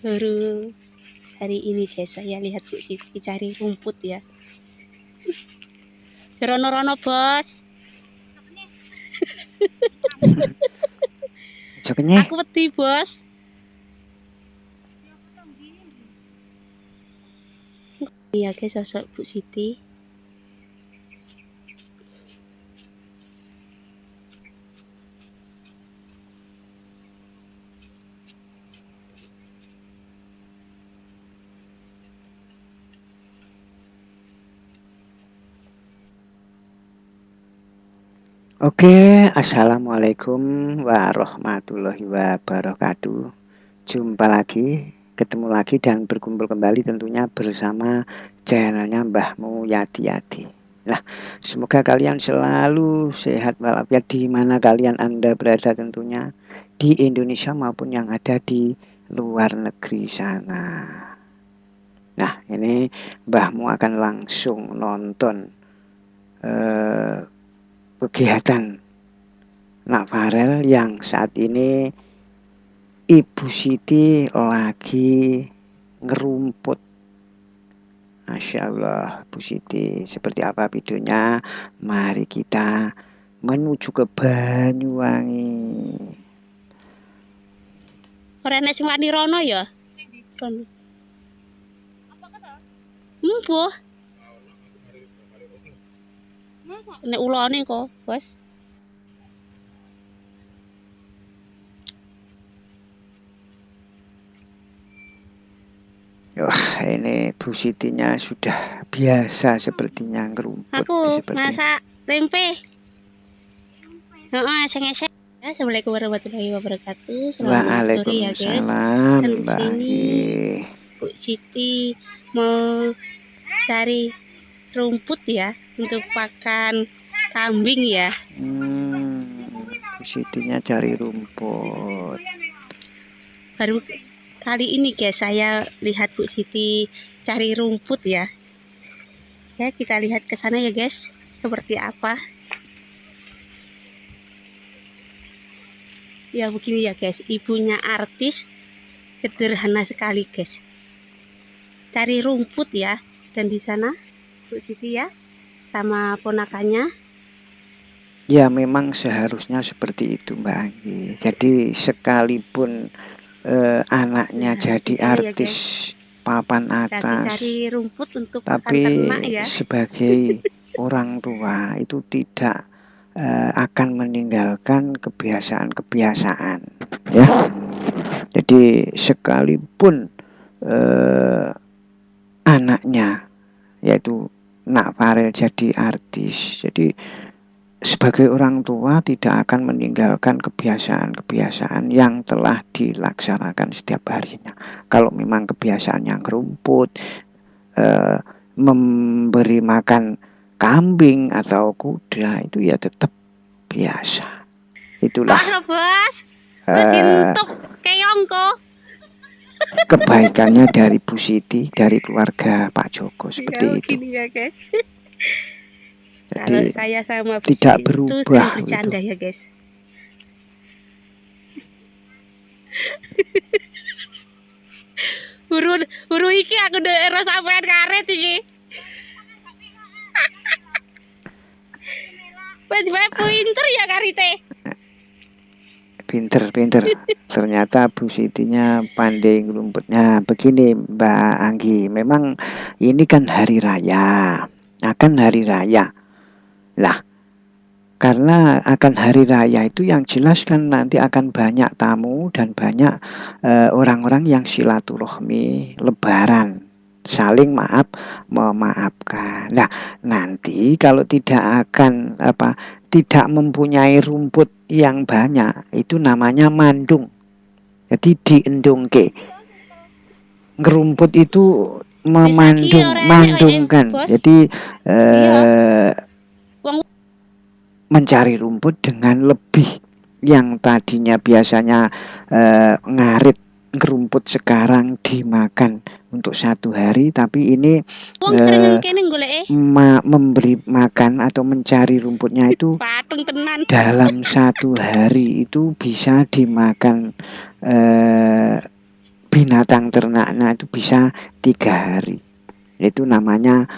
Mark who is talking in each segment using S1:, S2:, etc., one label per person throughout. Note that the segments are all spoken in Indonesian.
S1: Baru hari ini guys saya lihat Bu Siti cari rumput ya. Rono-rono bos. Aku wedi bos. Iya guys, sosok Bu Siti.
S2: Oke, assalamualaikum warahmatullahi wabarakatuh. Jumpa lagi, ketemu lagi dan berkumpul kembali tentunya bersama channelnya Mbah Muyadi. Nah, semoga kalian selalu sehat walafiat di mana kalian Anda berada tentunya di Indonesia maupun yang ada di luar negeri sana. Nah, ini Mbahmu akan langsung nonton kegiatan Nak Farel yang saat ini Ibu Siti lagi ngerumput. Masya Allah, Bu Siti, seperti apa videonya? Mari kita menuju ke Banyuwangi.
S1: Ora nek sing wani rono ya? Rono. Mbuh. Nek ulane kok, Bos.
S2: Wah, ini Bu Sitinya sudah biasa sepertinya ngerumput.
S1: Aku masak tempe. Heeh, eseng-eseng. Assalamualaikum warahmatullahi wabarakatuh. Selamat sore ya guys. Dan di sini Bu Siti mau cari rumput ya untuk pakan kambing ya.
S2: Bu Sitinya cari rumput.
S1: Baru kali ini guys saya lihat Bu Siti cari rumput ya. Ya kita lihat ke sana ya guys, seperti apa. Ya begini ya guys, ibunya artis, sederhana sekali guys. Cari rumput ya, dan di sana Bu Siti ya sama ponakannya.
S2: Ya memang seharusnya seperti itu Mbak Anggi. Jadi sekalipun anaknya jadi artis papan atas,
S1: cari rumput untuk
S2: tapi
S1: ternak ya.
S2: sebagai orang tua itu tidak akan meninggalkan kebiasaan-kebiasaan ya. Jadi sekalipun anaknya yaitu Nak Farel jadi artis, jadi sebagai orang tua tidak akan meninggalkan kebiasaan-kebiasaan yang telah dilaksanakan setiap harinya. Kalau memang kebiasaan yang rumput, memberi makan kambing atau kuda itu ya tetap biasa. Itulah kebaikannya dari Bu Siti, dari keluarga Pak Joko seperti itu.
S1: Ya, guys.
S2: Jadi
S1: saya sama Bu
S2: tidak
S1: Siti
S2: berubah
S1: itu bercanda ya guys. Huru iki aku ora sampean karet iki. Wes pinter ya karite.
S2: Pinter. Ternyata Bu Sitinya pandai ngerumputnya. Begini Mbak Anggi, memang ini kan hari raya, akan hari raya. Lah, karena akan hari raya itu yang jelas kan nanti akan banyak tamu dan banyak orang-orang yang silaturahmi lebaran, saling memaafkan. Nah, nanti kalau tidak mempunyai rumput yang banyak, itu namanya mandung. Jadi diendongke. Ngerumput itu mandungkan. Jadi mencari rumput dengan lebih, yang tadinya biasanya ngarit ngerumput sekarang dimakan untuk 1 hari, tapi ini
S1: Wong sering kene goleke.
S2: memberi makan atau mencari rumputnya itu
S1: Patung tenan.
S2: dalam 1 hari itu bisa dimakan binatang ternaknya itu bisa 3 hari. Itu namanya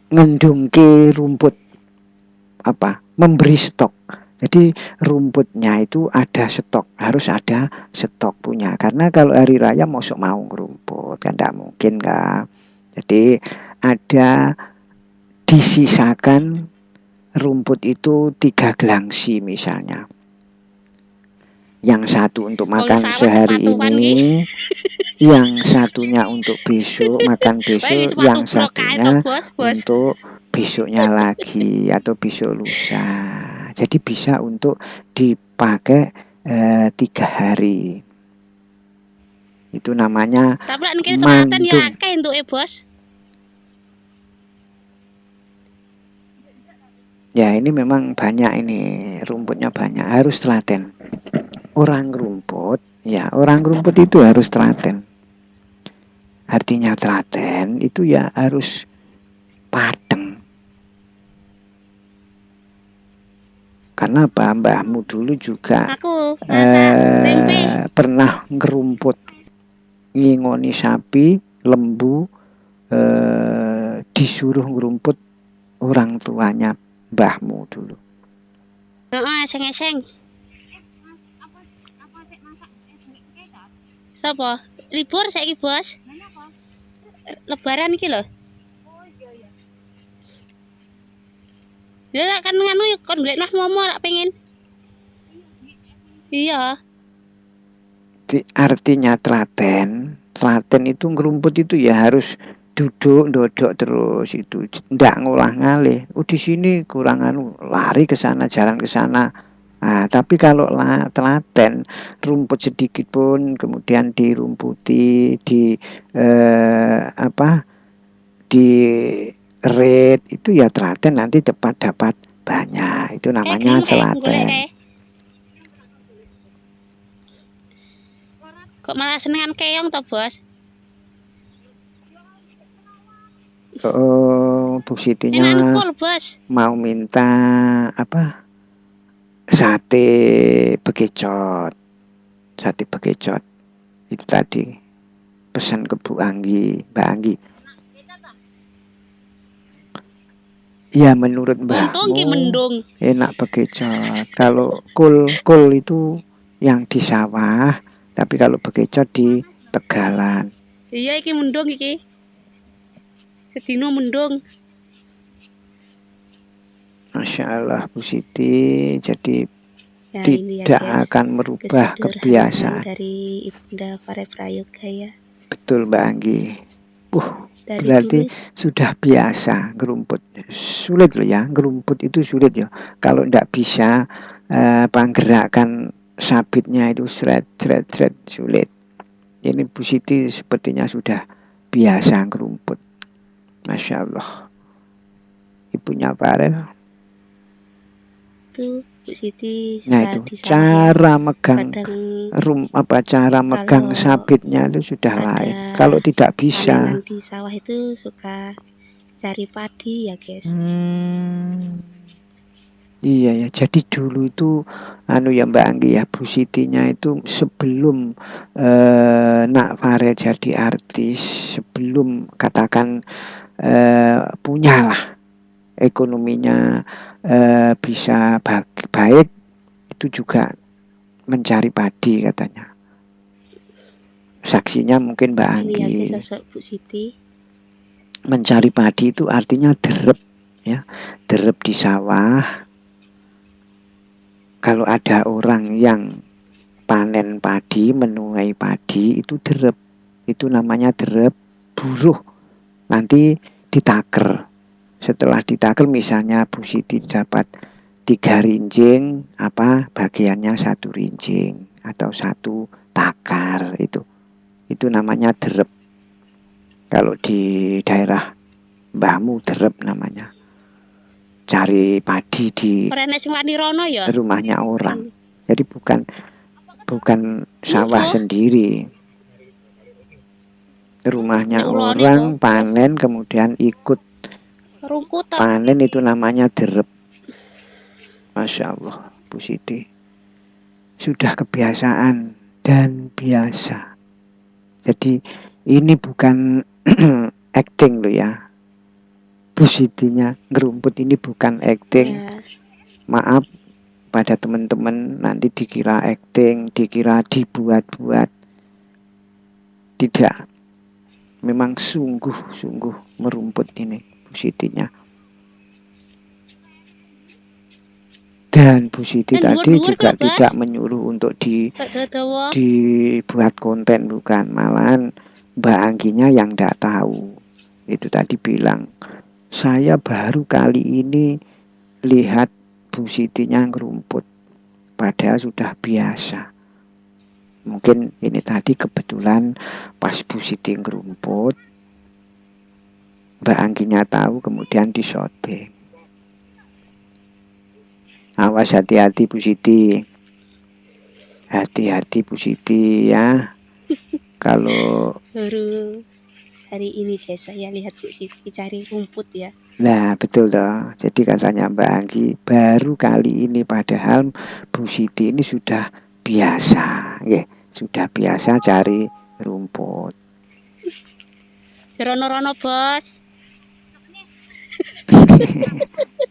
S2: ngendungke rumput, memberi stok. Jadi rumputnya itu ada stok, harus ada stok punya. Karena kalau hari raya mosok mau ngerumput kan tidak mungkin kan. Jadi ada disisakan rumput itu 3 gelangsi misalnya. Yang satu untuk makan sehari ini, yang satunya untuk besok, makan besok, yang satunya untuk besoknya lagi atau besok lusa. Jadi bisa untuk dipakai 3 hari. Itu namanya mandung. Ya ini memang banyak ini, rumputnya banyak, harus telaten. Orang rumput, ya orang rumput itu harus telaten. Artinya telaten itu ya harus padeng. Karena mbahmu dulu juga pernah ngerumput, ngingoni sapi, lembu, disuruh ngerumput orang tuanya mbahmu dulu.
S1: Eseng-eseng. Sapa? Libur saiki, Bos? Lebaran iki lho. Oh iya. Ya kan nganu kon golek nang momo lak pengen. Iya.
S2: Artinya telaten itu ngerumput itu ya harus duduk ndodok terus, itu ndak ngolah ngalih. Oh di sini kurang lari ke sana, jalan ke sana. Nah, tapi kalau telaten rumput sedikit pun kemudian dirumputi, di red itu ya telaten, nanti cepat dapat banyak. Itu namanya telaten.
S1: Kok malah senengan keong toh, Bos?
S2: Oh, Bu Sitinya mau minta sate bekecot. Sate bekecot. Itu tadi pesan ke Bu Anggi, Mbak Anggi. Ya menurut mbahmu enak bekecot. Kalau kul itu yang di sawah, tapi kalau bekecot di Tegalan.
S1: Iya iki mendung iki. Sedino mendung.
S2: Masya Allah Bu Siti, jadi ya, tidak akan merubah kebiasaan
S1: dari Ibunda Fare Prayoga ya.
S2: Betul Mbak Anggi. Berarti sudah biasa ngerumput. Sulit loh ya, ngerumput itu sulit ya. Kalau tidak bisa penggerakkan sabitnya itu seret sulit. Ini Bu Siti sepertinya sudah biasa ngerumput. Masya Allah. Ibunya Farel.
S1: Itu Bu Siti.
S2: Nah itu cara megang cara megang sabitnya itu sudah lain. Kalau tidak bisa.
S1: Di sawah itu suka cari padi ya guys.
S2: Iya ya, jadi dulu itu ya Mbak Anggi ya, Bu Sitinya itu sebelum Nak Farel jadi artis, sebelum katakan punyalah ekonominya bisa baik, itu juga mencari padi katanya. Saksinya mungkin Mbak Anggi.
S1: Ini ya sosok Bu Siti.
S2: Mencari padi itu artinya derep ya, derep di sawah. Kalau ada orang yang panen padi, menuai padi, itu derep. Itu namanya derep, buruh. Nanti ditaker. Setelah ditaker misalnya Bu Siti dapat 3 rinjing, bagiannya 1 rinjing atau 1 takar itu. Itu namanya derep. Kalau di daerah mbahmu derep namanya. Cari padi di rumahnya orang. Jadi bukan sawah sendiri. Rumahnya
S1: Nek ulone
S2: orang
S1: kok, Bos.
S2: panen kemudian ikut
S1: Rungkut tok.
S2: panen, itu namanya derep. Masya Allah, Bu Siti. Sudah kebiasaan dan biasa. Jadi ini bukan acting loh ya. Bu Sitinya ngerumput ini bukan acting.
S1: Ya.
S2: Maaf pada teman-teman, nanti dikira acting, dikira dibuat-buat. Tidak. Memang sungguh-sungguh merumput ini Bu Sitinya. Dan Bu Siti tadi juga tidak menyuruh untuk dibuat konten, bukan. Malahan Mbak Angginya yang tidak tahu. Itu tadi bilang, saya baru kali ini lihat Bu Sitinya ngerumput, padahal sudah biasa. Mungkin ini tadi kebetulan pas Bu Siti ngerumput, Mbak Angginya tahu, kemudian disyuting. Awas, hati-hati Bu Siti. Hati-hati Bu Siti ya. Kalau
S1: baru hari ini guys saya lihat Bu Siti cari rumput ya.
S2: Nah betul toh. Jadi katanya Mbak Anggi baru kali ini, padahal Bu Siti ini sudah biasa, ya, sudah biasa cari rumput.
S1: Rono-rono Bos.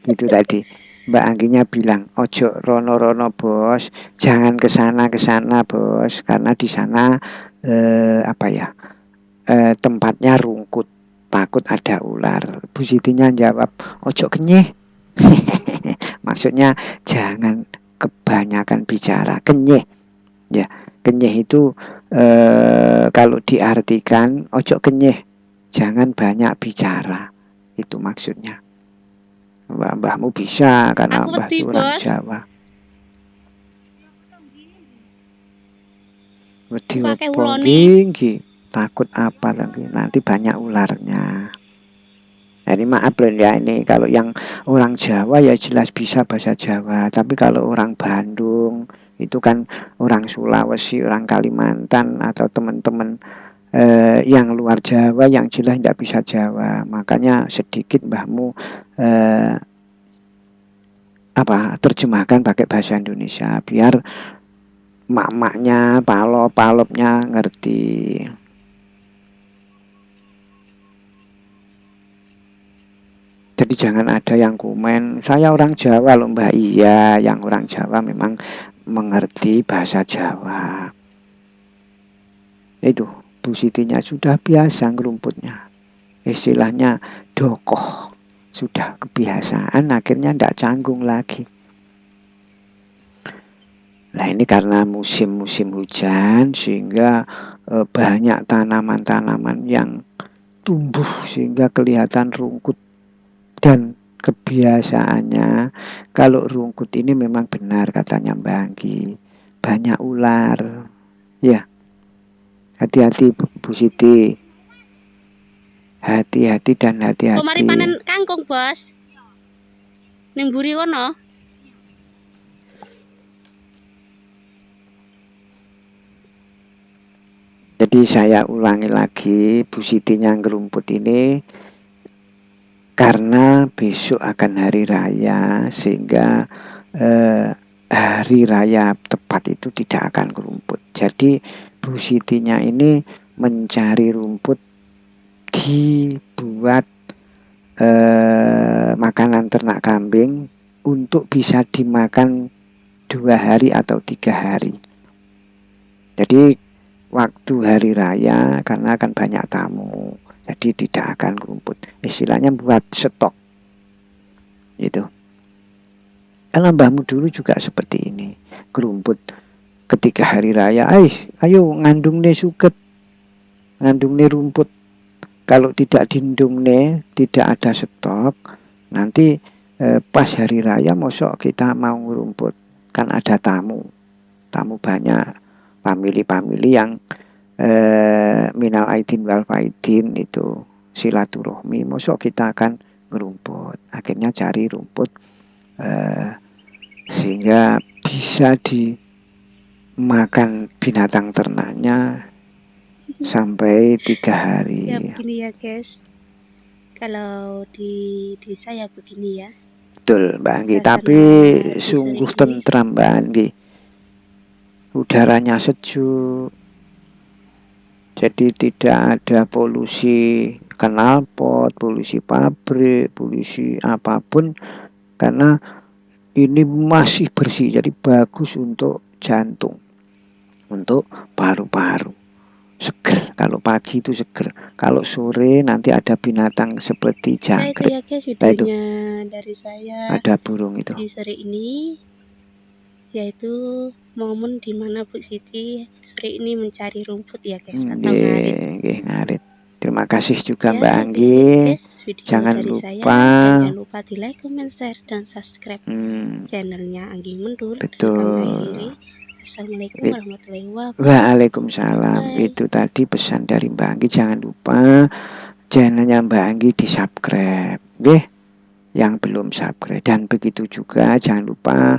S2: Itu tadi Mbak Angginya bilang, ojo rono-rono Bos, jangan kesana Bos, karena di sana tempatnya rungkut, takut ada ular. Bu Sitinya jawab, ojo kenyeh. Maksudnya jangan kebanyakan bicara, kenyeh. Ya, kenyeh itu kalau diartikan ojo kenyeh, jangan banyak bicara. Itu maksudnya. Mbahmu bisa karena Mbah itu orang Jawa. Wedi opo nggih, takut apa lagi, nanti banyak ularnya. Jadi maaf loh ya, ini kalau yang orang Jawa ya jelas bisa bahasa Jawa, tapi kalau orang Bandung itu kan, orang Sulawesi, orang Kalimantan, atau teman-teman yang luar Jawa yang jelas tidak bisa Jawa. Makanya sedikit mbahmu terjemahkan pakai bahasa Indonesia biar mak-maknya, palop-palopnya ngerti. Jadi jangan ada yang komen, saya orang Jawa loh Mbak. Iya, yang orang Jawa memang mengerti bahasa Jawa. Itu Bu Sitinya sudah biasa ngerumputnya. Istilahnya dokoh. Sudah kebiasaan, akhirnya tidak canggung lagi. Nah ini karena musim-musim hujan, sehingga banyak tanaman-tanaman yang tumbuh sehingga kelihatan rungkut. Dan kebiasaannya kalau rungkut ini memang benar katanya Mbak Anggi, banyak ular. Ya, hati-hati Bu Siti. Hati-hati dan hati-hati.
S1: Mari panen kangkung Bos. Ning mburi kono.
S2: Jadi saya ulangi lagi, Bu Sitinya ngerumput ini karena besok akan hari raya, sehingga hari raya tepat itu tidak akan ngerumput. Jadi Bu Sitinya ini mencari rumput, dibuat makanan ternak kambing untuk bisa dimakan 2 hari atau 3 hari. Jadi waktu hari raya karena akan banyak tamu, jadi tidak akan rumput. Istilahnya buat stok. Gitu. Karena mbahmu dulu juga seperti ini, kerumput ketika hari raya. Ayo ngandung nih suket, ngandung nih rumput. Kalau tidak dindung nih, tidak ada stok, nanti pas hari raya mosok kita mau rumput, kan ada tamu banyak, famili-famili yang minal aidin wal faidin, itu silaturahmi, mosok kita akan ngerumput. Akhirnya cari rumput sehingga bisa dimakan binatang ternaknya sampai 3
S1: Ya
S2: hari.
S1: begini ya guys, kalau di desa ya begini ya
S2: Betul Mbak Anggi, tapi
S1: suasana di sore
S2: sungguh
S1: ini.
S2: tentram Mbak Anggi. Udaranya sejuk, jadi tidak ada polusi knalpot, polusi pabrik, polusi apapun, karena ini masih bersih, jadi bagus untuk jantung, untuk paru-paru. Seger, kalau pagi itu seger, kalau sore nanti ada binatang seperti
S1: Ya itu
S2: jangkrik.
S1: ya guys
S2: Nah itu
S1: videonya dari saya
S2: ada burung itu.
S1: di sore ini, yaitu momen dimana Bu Siti sore ini mencari rumput ya guys, atau ngarit.
S2: Ngarit. Terima kasih juga
S1: Ya
S2: Mbak
S1: itu
S2: Anggi.
S1: aja guys video
S2: Jangan
S1: dari
S2: lupa.
S1: saya, dan jangan lupa di like, comment, share, dan subscribe channelnya Anggi Mendul. Kami akhiri.
S2: Betul.
S1: Assalamualaikum warahmatullahi wabarakatuh.
S2: Waalaikumsalam.
S1: Bye.
S2: Itu tadi pesan dari Mbak Anggi. Jangan lupa channelnya Mbak Anggi di subscribe. Oke? Yang belum subscribe. Dan begitu juga jangan lupa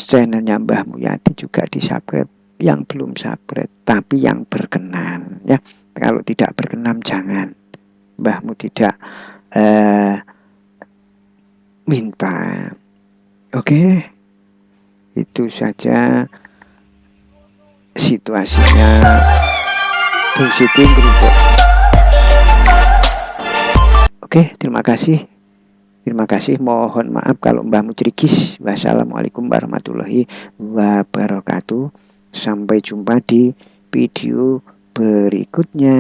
S2: channelnya Mbah Muyati juga di subscribe. Yang belum subscribe, tapi yang berkenan ya. Kalau tidak berkenan jangan. Mbahmu tidak minta. Oke? Itu saja situasinya Bu Siti berubah. Oke, terima kasih. Terima kasih, mohon maaf kalau mbahmu cerigis. Wassalamualaikum warahmatullahi wabarakatuh. Sampai jumpa di video berikutnya.